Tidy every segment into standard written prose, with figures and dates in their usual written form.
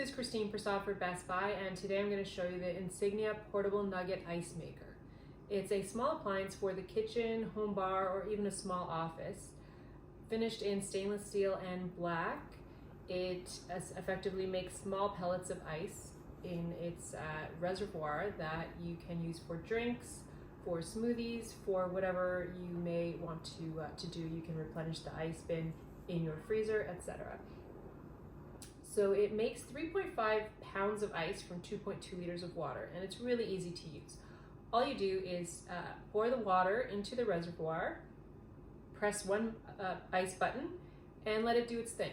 is Christine Prasad for Best Buy, and today I'm going to show you the Insignia Portable Nugget Ice Maker. It's a small appliance for the kitchen, home bar, or even a small office. Finished in stainless steel and black, it effectively makes small pellets of ice in its reservoir that you can use for drinks, for smoothies, for whatever you may want to do. You can replenish the ice bin in your freezer, etc. So it makes 3.5 pounds of ice from 2.2 liters of water, and it's really easy to use. All you do is pour the water into the reservoir, press one ice button, and let it do its thing.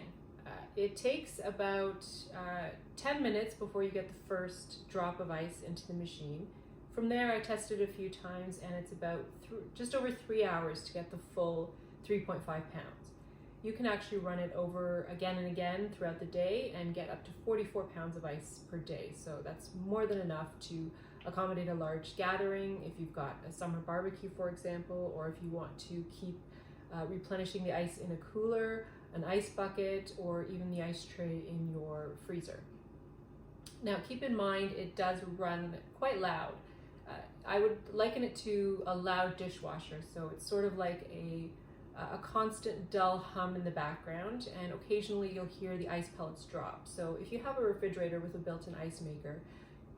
It takes about 10 minutes before you get the first drop of ice into the machine. From there, I tested a few times, and it's about just over 3 hours to get the full 3.5 pounds. You can actually run it over again and again throughout the day and get up to 44 pounds of ice per day. So that's more than enough to accommodate a large gathering if you've got a summer barbecue, for example, or if you want to keep replenishing the ice in a cooler, an ice bucket, or even the ice tray in your freezer. Now keep in mind it does run quite loud. I would liken it to a loud dishwasher, so it's sort of like a constant dull hum in the background, and occasionally you'll hear the ice pellets drop. So if you have a refrigerator with a built-in ice maker,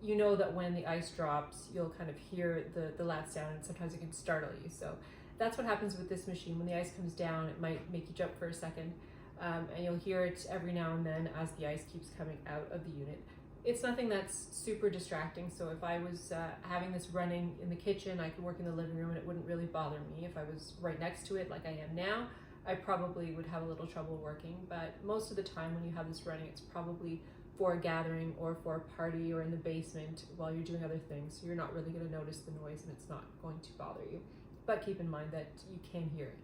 you know that when the ice drops, you'll kind of hear the loud sound, and sometimes it can startle you. So that's what happens with this machine. When the ice comes down, it might make you jump for a second, and you'll hear it every now and then as the ice keeps coming out of the unit. It's nothing that's super distracting, so if I was having this running in the kitchen, I could work in the living room and it wouldn't really bother me. If I was right next to it like I am now, I probably would have a little trouble working, but most of the time when you have this running, it's probably for a gathering or for a party or in the basement while you're doing other things, so you're not really going to notice the noise and it's not going to bother you. But keep in mind that you can hear it.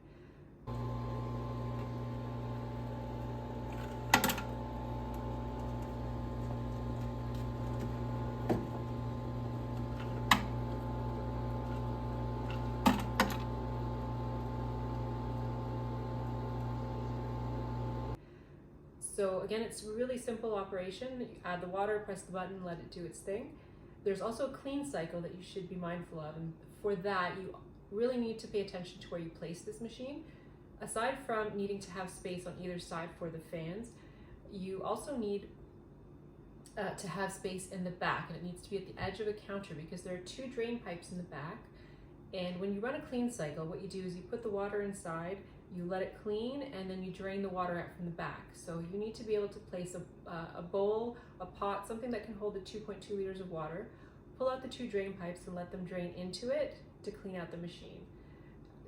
So again, it's a really simple operation. You add the water, press the button, let it do its thing. There's also a clean cycle that you should be mindful of, and for that you really need to pay attention to where you place this machine. Aside from needing to have space on either side for the fans, you also need to have space in the back, and it needs to be at the edge of the counter because there are two drain pipes in the back. And when you run a clean cycle, what you do is you put the water inside, you let it clean, and then you drain the water out from the back. So you need to be able to place a bowl, a pot, something that can hold the 2.2 liters of water, pull out the two drain pipes and let them drain into it to clean out the machine.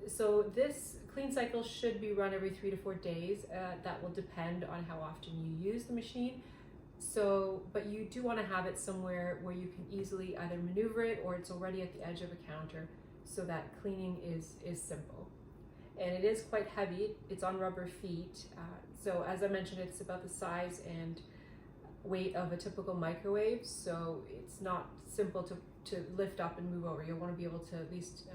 So this clean cycle should be run every 3 to 4 days. That will depend on how often you use the machine. But you do want to have it somewhere where you can easily either maneuver it or it's already at the edge of a counter so that cleaning is simple. And it is quite heavy. It's on rubber feet. So as I mentioned, it's about the size and weight of a typical microwave. So it's not simple to lift up and move over. You'll want to be able to at least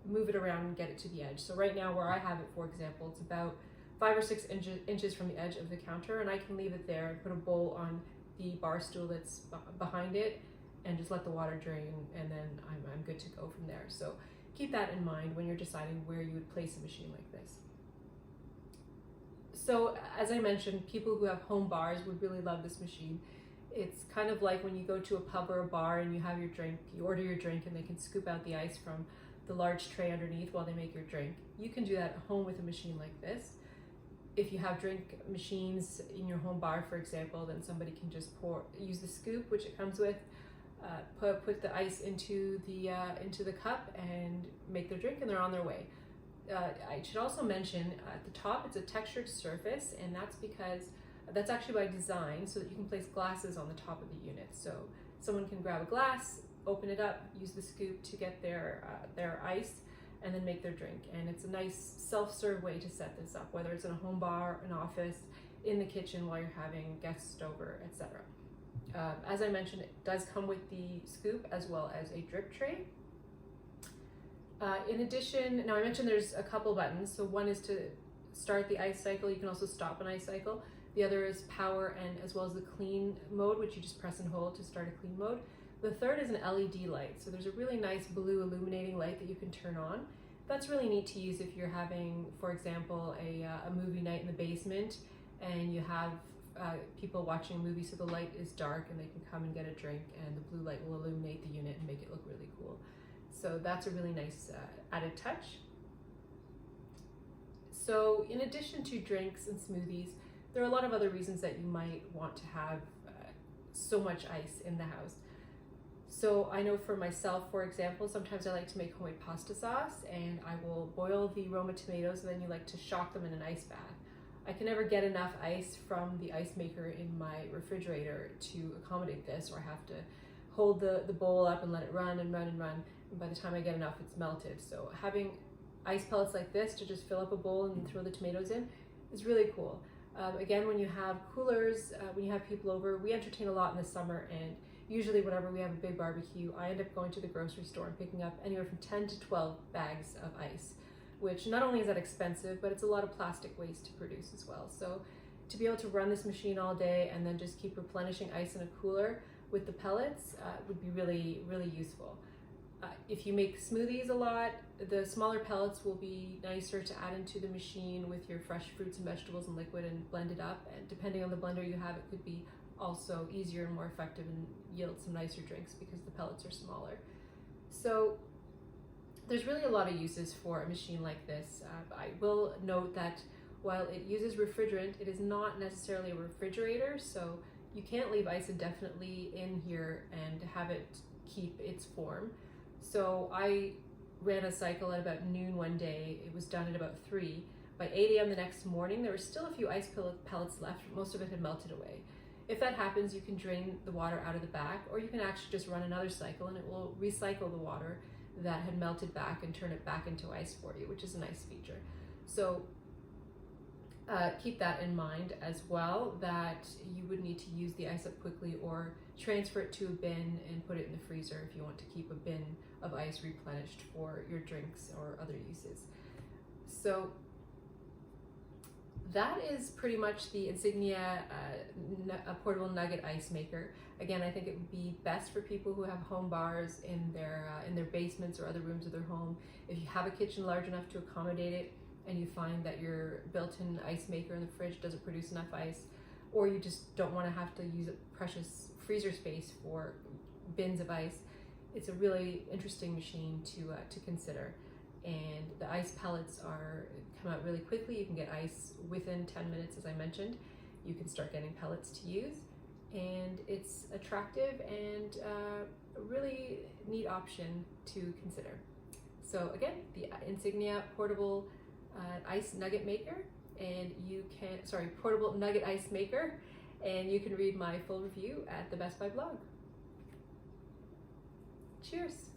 move it around and get it to the edge. So right now where I have it, for example, it's about 5 or 6 inches from the edge of the counter, and I can leave it there and put a bowl on the bar stool that's behind it and just let the water drain, and then I'm good to go from there. So keep that in mind when you're deciding where you would place a machine like this. So as I mentioned, people who have home bars would really love this machine. It's kind of like when you go to a pub or a bar and you have your drink, you order your drink and they can scoop out the ice from the large tray underneath while they make your drink. You can do that at home with a machine like this. If you have drink machines in your home bar, for example, then somebody can just use the scoop, which it comes with, put the ice into the cup and make their drink, and they're on their way. I should also mention at the top it's a textured surface, and that's because that's actually by design so that you can place glasses on the top of the unit. So someone can grab a glass, open it up, use the scoop to get their ice, and then make their drink. And it's a nice self-serve way to set this up, whether it's in a home bar, an office, in the kitchen while you're having guests over, etc. As I mentioned, it does come with the scoop as well as a drip tray. In addition, now I mentioned there's a couple buttons. So one is to start the ice cycle. You can also stop an ice cycle. The other is power, and as well as the clean mode, which you just press and hold to start a clean mode. The third is an LED light. So there's a really nice blue illuminating light that you can turn on. That's really neat to use if you're having, for example, a movie night in the basement and you have people watching a movie, so the light is dark and they can come and get a drink, and the blue light will illuminate the unit and make it look really cool. So that's a really nice added touch. So in addition to drinks and smoothies, there are a lot of other reasons that you might want to have so much ice in the house. So I know for myself, for example, sometimes I like to make homemade pasta sauce, and I will boil the Roma tomatoes, and then you like to shock them in an ice bath. I can never get enough ice from the ice maker in my refrigerator to accommodate this, or I have to hold the bowl up and let it run and run and run. And by the time I get enough, it's melted. So having ice pellets like this to just fill up a bowl and throw the tomatoes in is really cool. Again, when you have coolers, when you have people over, we entertain a lot in the summer, and usually whenever we have a big barbecue, I end up going to the grocery store and picking up anywhere from 10 to 12 bags of ice, which not only is that expensive, but it's a lot of plastic waste to produce as well. So to be able to run this machine all day and then just keep replenishing ice in a cooler with the pellets would be really, really useful. If you make smoothies a lot, the smaller pellets will be nicer to add into the machine with your fresh fruits and vegetables and liquid and blend it up. And depending on the blender you have, it could be also easier and more effective and yield some nicer drinks because the pellets are smaller. So there's really a lot of uses for a machine like this. I will note that while it uses refrigerant, it is not necessarily a refrigerator, so you can't leave ice indefinitely in here and have it keep its form. So I ran a cycle at about noon one day. It was done at about 3. By 8 a.m. the next morning, there were still a few ice pellets left. Most of it had melted away. If that happens, you can drain the water out of the back, or you can actually just run another cycle and it will recycle the water that had melted back and turn it back into ice for you, which is a nice feature. So keep that in mind as well, that you would need to use the ice up quickly or transfer it to a bin and put it in the freezer if you want to keep a bin of ice replenished for your drinks or other uses. So that is pretty much the Insignia portable nugget ice maker. Again, I think it would be best for people who have home bars in their basements or other rooms of their home. If you have a kitchen large enough to accommodate it, and you find that your built-in ice maker in the fridge doesn't produce enough ice, or you just don't want to have to use precious freezer space for bins of ice, it's a really interesting machine to consider. And the ice pellets come out really quickly. You can get ice within 10 minutes, as I mentioned. You can start getting pellets to use, and it's attractive and a really neat option to consider. So again, the Insignia portable ice nugget maker, and portable nugget ice maker, and you can read my full review at the Best Buy blog. Cheers.